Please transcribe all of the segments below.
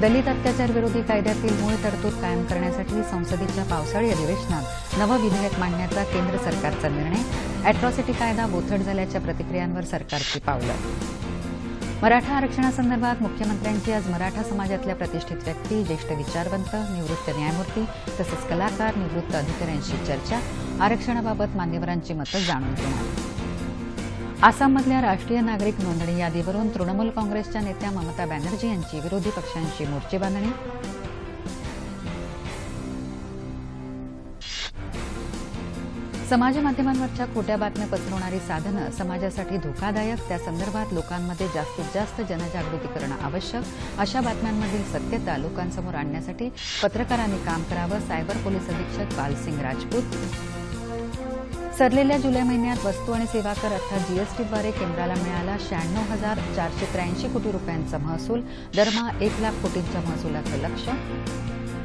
दलित अत्याचार विरोधी कायद्यातील मूळ तरतूद कायम करण्यासाठी संसदेच्या पावसाळी अधिवेशनात नवं विधेयक मांडण्याचा केंद्र सरकारचा निर्णय. अॅट्रॉसिटी कायदा बोथट झाल्याच्या प्रतिक्रियांवर सरकारची पावलं. मराठा आरक्षणासंदर्भात मुख्यमंत्र्यांची आज मराठा समाजातल्या प्रतिष्ठित व्यक्ती, ज्येष्ठ विचारवंत, निवृत्त न्यायमूर्ती तसंच कलाकार, निवृत्त अधिकाऱ्यांशी चर्चा. आरक्षणाबाबत मान्यवरांची मतं जाणून घेणार. आसाममधल्या राष्ट्रीय नागरिक नोंदणी यादीवरून तृणमूल काँग्रेसच्या नेत्या ममता बॅनर्जी यांची विरोधी पक्षांशी मोर्चे बांधणी. समाजमाध्यमांवरच्या खोट्या बातम्या पसरवणारी साधनं समाजासाठी धोकादायक, त्यासंदर्भात लोकांमध्ये जास्तीत जास्त जनजागृती करणं आवश्यक. अशा बातम्यांमधील सत्यता लोकांसमोर आणण्यासाठी पत्रकारांनी काम करावं. सायबर पोलीस अधीक्षक पालसिंग राजपूत. सरलेल्या जुलै महिन्यात वस्तू आणि सेवा कर अर्थात जीएसटीद्वारे केंद्राला मिळाला 96,483 कोटी रुपयांचा महसूल. दरमहा 1 लाख कोटींच्या महसुलाचं लक्ष्य.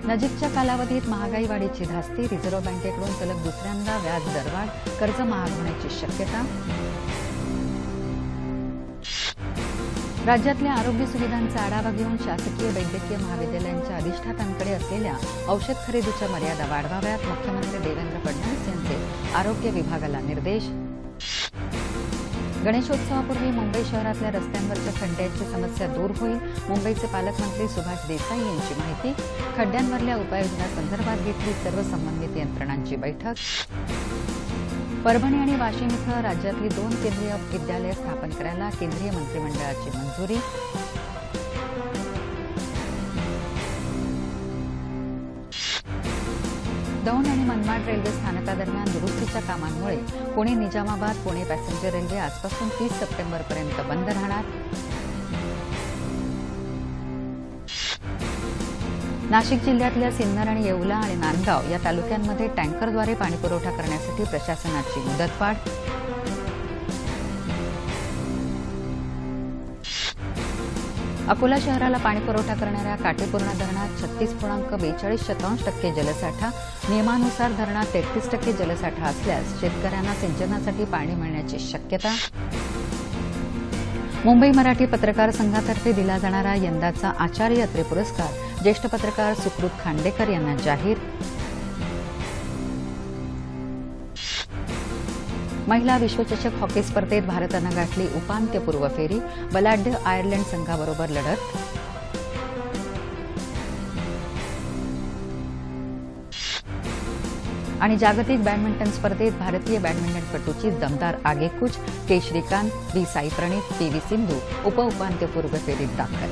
नजीकच्या कालावधीत महागाई वाढीची धास्ती. रिझर्व्ह बँकेकडून सलग दुसऱ्यांदा व्याज दरवाढ. कर्ज महाग होण्याची शक्यता. राज्यातल्या आरोग्य सुविधांचा आढावा घेऊन शासकीय वैद्यकीय महाविद्यालयांच्या अधिष्ठातांकडे असलेल्या औषध खरेदीच्या मर्यादा वाढवाव्यात. मुख्यमंत्री देवेंद्र फडणवीस यांचे आरोग्य विभागाला निर्देश. गणेशोत्सवापूर्वी मुंबई शहरातल्या रस्त्यांवरच्या खड्ड्यांची समस्या दूर होईल. मुंबईचे पालकमंत्री सुभाष देसाई यांची माहिती. खड्ड्यांवरल्या उपाययोजनांसंदर्भात घेतली सर्व संबंधित यंत्रणांची बैठक. परभणी आणि वाशिम इथं राज्यातली 2 केंद्रीय विद्यालयं स्थापन करायला केंद्रीय मंत्रिमंडळाची मंजुरी. दौंड आणि मनमाड रेल्वे स्थानकादरम्यान दुरुस्तीच्या कामांमुळे पुणे निजामाबाद पुणे पॅसेंजर रेल्वे आजपासून 30 सप्टेंबरपर्यंत बंद राहणार. नाशिक जिल्ह्यातल्या सिन्नर आणि येवला आणि नांदगाव या तालुक्यांमध्ये टँकरद्वारे पाणीपुरवठा करण्यासाठी प्रशासनाची मुदतवाढ. अकोला शहराला पाणीपुरवठा करणाऱ्या काटेपूर्णा धरणात 36.42% जलसाठा. नियमानुसार धरणात 33% जलसाठा असल्यास शेतकऱ्यांना सिंचनासाठी पाणी मिळण्याची शक्यता. मुंबई मराठी पत्रकार संघातर्फे दिला जाणारा यंदाचा आचार्य अत्रे पुरस्कार ज्येष्ठ पत्रकार सुकृत खांडेकर यांना जाहीर. महिला विश्वचषक हॉकी स्पर्धेत भारतानं गाठली उपांत्यपूर्व फेरी. बलाढ्य आयर्लंड संघाबरोबर लढत. आणि जागतिक बॅडमिंटन स्पर्धेत भारतीय बॅडमिंटनपटूची दमदार आगेकूच. के. श्रीकांत, बी. साई प्रणीत, पी. व्ही. सिंधू उपांत्यपूर्व फेरीत दाखल.